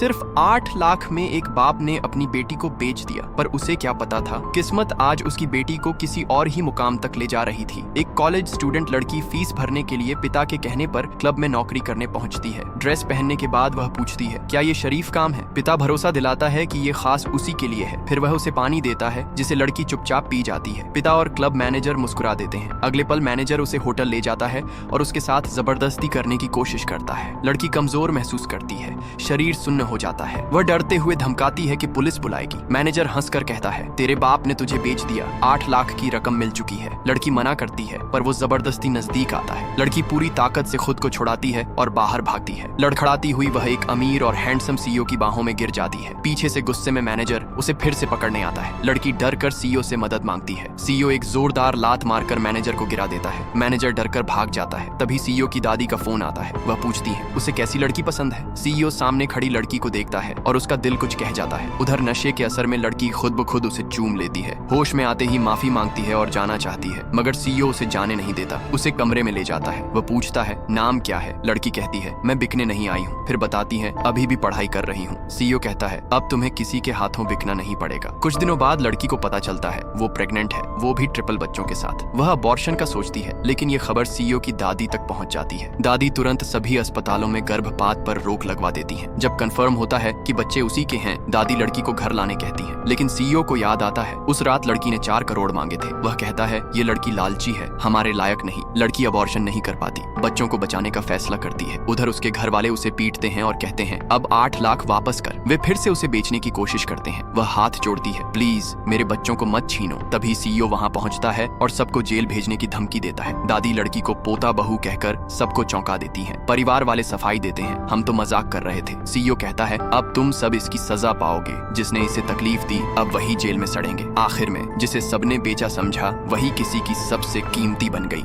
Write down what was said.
सिर्फ 8 लाख में एक बाप ने अपनी बेटी को बेच दिया, पर उसे क्या पता था किस्मत आज उसकी बेटी को किसी और ही मुकाम तक ले जा रही थी। एक कॉलेज स्टूडेंट लड़की फीस भरने के लिए पिता के कहने पर क्लब में नौकरी करने पहुंचती है। ड्रेस पहनने के बाद वह पूछती है, क्या ये शरीफ काम है? पिता भरोसा दिलाता है कि ये खास उसी के लिए है। फिर वह उसे पानी देता है जिसे लड़की चुपचाप पी जाती है। पिता और क्लब मैनेजर मुस्कुरा देते हैं। अगले पल मैनेजर उसे होटल ले जाता है और उसके साथ जबरदस्ती करने की कोशिश करता है। लड़की कमजोर महसूस करती है, शरीर सुन्न हो जाता है। वह डरते हुए धमकाती है कि पुलिस बुलाएगी। मैनेजर हंसकर कहता है, तेरे बाप ने तुझे बेच दिया, 8 लाख की रकम मिल चुकी है। लड़की मना करती है पर वो जबरदस्ती नजदीक आता है। लड़की पूरी ताकत से खुद को छुड़ाती है और बाहर भागती है। लड़खड़ाती हुई वह एक अमीर और हैंडसम सीईओ की बाहों में गिर जाती है। पीछे से गुस्से में मैनेजर उसे फिर से पकड़ने आता है। लड़की डर कर सीईओ से मदद मांगती है। सीईओ एक जोरदार लात मारकर मैनेजर को गिरा देता है। मैनेजर डरकर भाग जाता है। तभी सीईओ की दादी का फोन आता है। वह पूछती है, उसे कैसी लड़की पसंद है? सीईओ सामने खड़ी लड़की को देखता है और उसका दिल कुछ कह जाता है। उधर नशे के असर में लड़की खुद ब खुद उसे चूम लेती है। होश में आते ही माफी मांगती है और जाना चाहती है, मगर सीईओ उसे जाने नहीं देता। उसे कमरे में ले जाता है। वह पूछता है, नाम क्या है? लड़की कहती है, मैं बिकने नहीं आई हूँ। फिर बताती है, अभी भी पढ़ाई कर रही हूँ। सीईओ कहता है, अब तुम्हें किसी के हाथों बिकना नहीं पड़ेगा। कुछ दिनों बाद लड़की को पता चलता है वो प्रेग्नेंट है, वो भी ट्रिपल बच्चों के साथ। वह अबॉर्शन का सोचती है, लेकिन ये खबर सीईओ की दादी तक पहुंच जाती है। दादी तुरंत सभी अस्पतालों में गर्भपात पर रोक लगवा देती है। जब कंफर्म होता है कि बच्चे उसी के हैं, दादी लड़की को घर लाने कहती है। लेकिन सीईओ को याद आता है उस रात लड़की ने 4 करोड़ मांगे थे। वह कहता है, ये लड़की लालची है, हमारे लायक नहीं। लड़की अबॉर्शन नहीं कर पाती, बच्चों को बचाने का फैसला करती है। उधर उसके घर वाले उसे पीटते हैं और कहते हैं, अब 8 लाख वापस कर। वे फिर से उसे बेचने की कोशिश करते हैं। वह हाथ जोड़ती है, प्लीज मेरे बच्चों को मत छीनो। तभी सीईओ वहां पहुंचता है और सबको जेल भेजने की धमकी देता है। दादी लड़की को पोता बहू कहकर सबको चौंका देती है। परिवार वाले सफाई देते हैं, हम तो मजाक कर रहे थे। सीईओ कहता है, अब तुम सब इसकी सजा पाओगे। जिसने इसे तकलीफ दी अब वही जेल में सड़ेंगे। आखिर में जिसे सबने बेचा समझा वही किसी की सबसे कीमती बन गई।